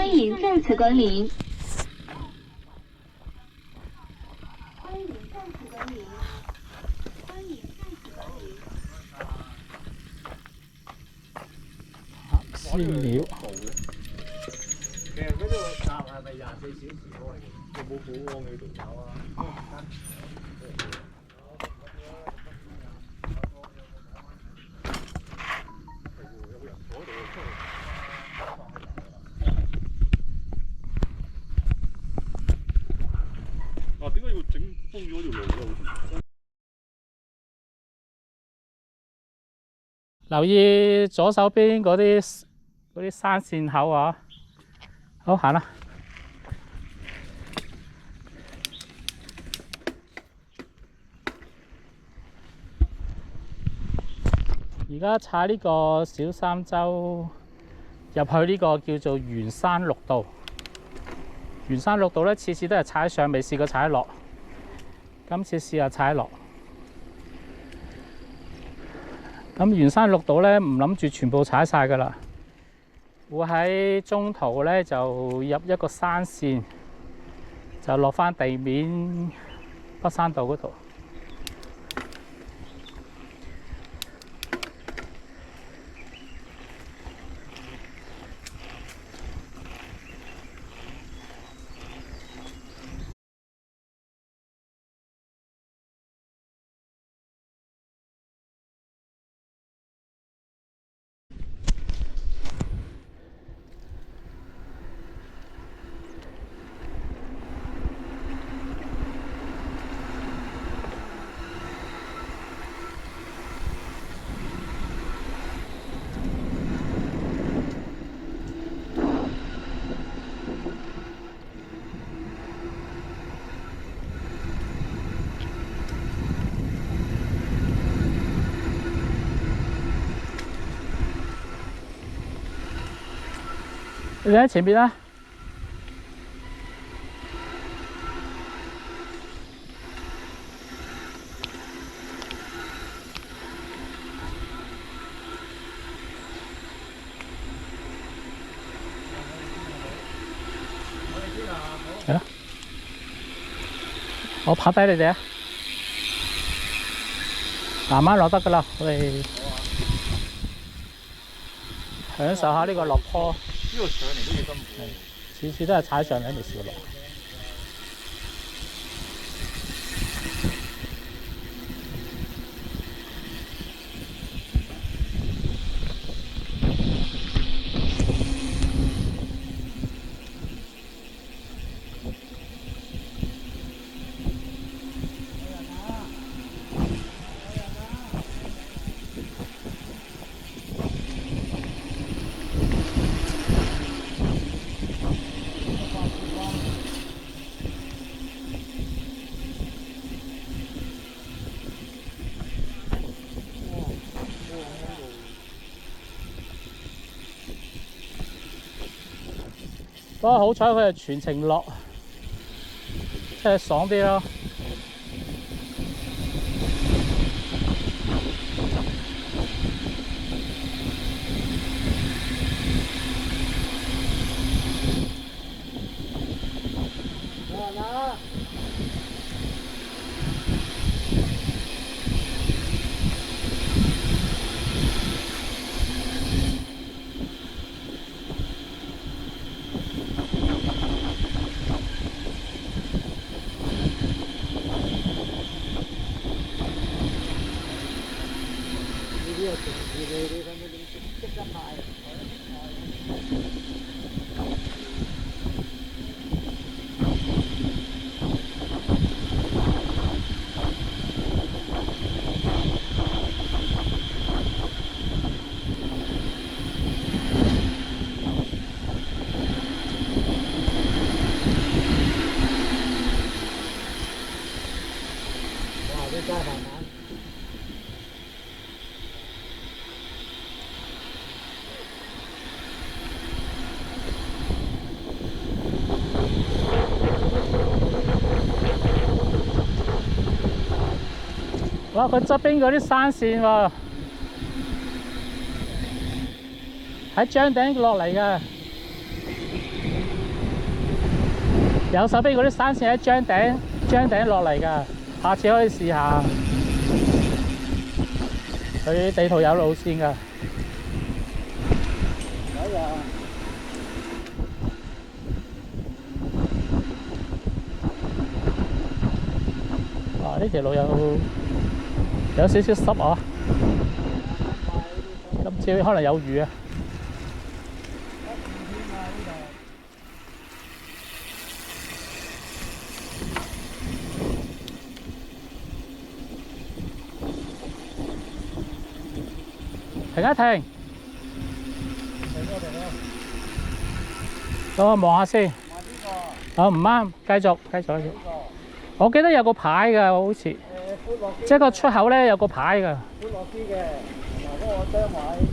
欢迎再次光临。鮮料。其實嗰度閘係咪24小時開嘅？有冇保安喺度？有啊。啊，點解要整封咗條路咧？留意左手邊嗰啲山線口啊！好，行啦。而家踩呢個小三洲入去呢個叫做圓山綠道。圓山綠道咧，次次都係踩上，未試過踩落。今次試下踩落。咁圓山綠道咧，唔諗住全部踩晒㗎啦，會喺中途咧就入一個山線，就落返地面北山道嗰度。你喺前邊啦。係咯，我拍低你哋啊，慢慢落得㗎啦，我哋享受下呢個落坡。呢個上嚟都幾辛苦，次次都係踩上嚟未試過落。不過好彩佢係全程落，即係爽啲咯。哇！佢側邊嗰啲山線喎，喺張頂落嚟嘅。有手臂嗰啲山線喺張頂落嚟㗎，下次可以試下。佢地圖有路線㗎。哇！呢條路有少少濕啊，今朝可能有雨啊。停一停，等我望下先。哦，唔啱，繼續。我記得有個牌㗎，好似，即係個出口咧有個牌㗎。歡樂啲嘅，同埋嗰個雙位。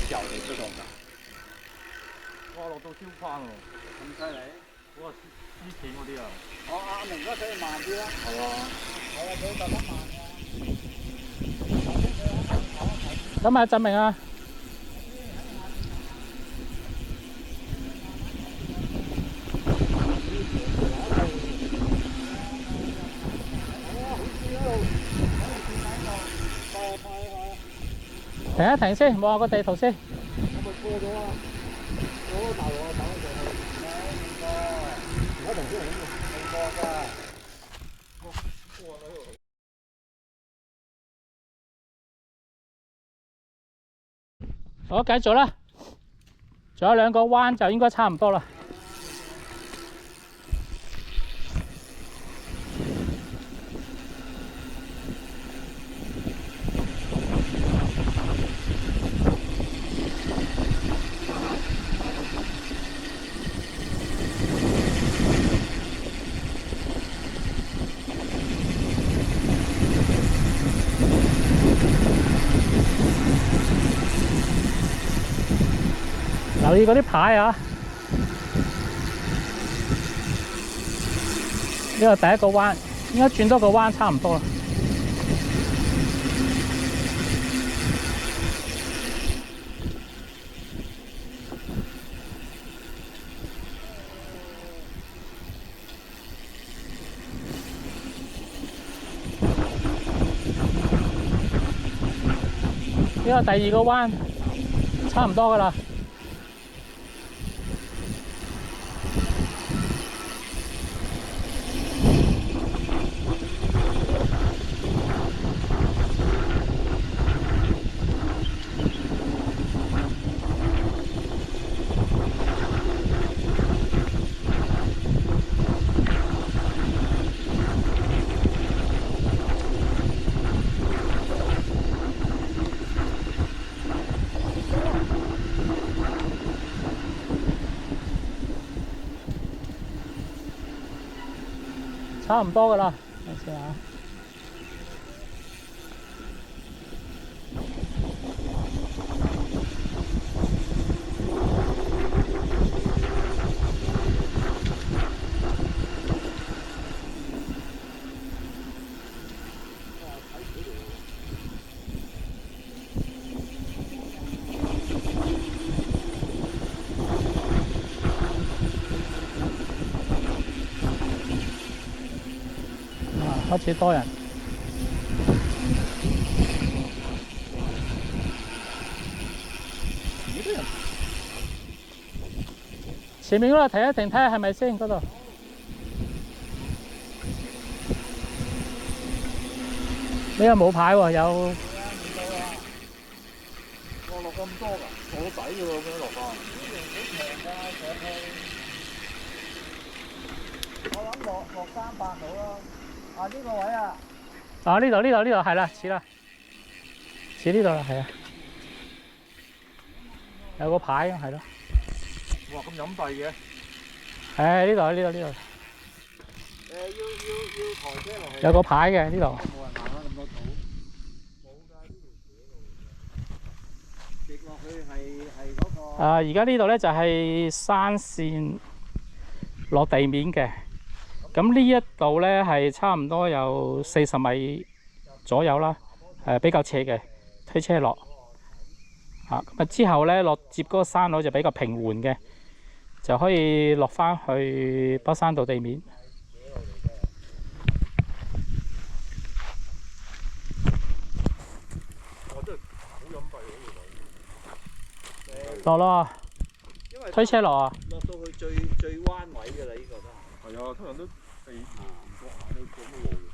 小嘅出動㗎。哇！落到超翻喎，咁犀利！哇！黐線嗰啲啊！阿明哥寫慢啲啦。係啊，佢特登慢㗎。咁啊，振明啊！停一停先，望下個地圖先。我咪過咗啊！我大鑊等佢去。而家同先嚟冇過㗎。好，繼續啦。仲有2個彎就應該差唔多啦。留意嗰啲牌啊！呢個第一個彎，應該轉多個彎差唔多啦。呢個第2個彎，差唔多噶啦。差唔多噶啦，睇先嚇。開始多人。前面嗰度停一停，睇下係咪先嗰度。呢個冇牌喎，有。哇！落咁多㗎，坐底㗎喎，咁樣落翻。好長㗎，上去。我諗落300到啦。啊，呢個位啊！啊，呢度係啦，似啦，似呢度啦，係啊，有個牌係咯。哇，咁隱蔽嘅。誒，呢度。要抬車落去。有個牌嘅呢度。冇人行啦，咁多土。冇㗎，呢條斜路嚟嘅。直落去係嗰個。而家呢度咧就係山線落地面嘅。咁呢一度咧係差唔多有40米左右啦，比較斜嘅，推車落。咁啊之後咧落接嗰個山路就比較平緩嘅，就可以落翻去北山道地面。落咯，推車落啊！落到去最彎位㗎啦，呢個都係。係啊，通常都地唔覺下都過乜路。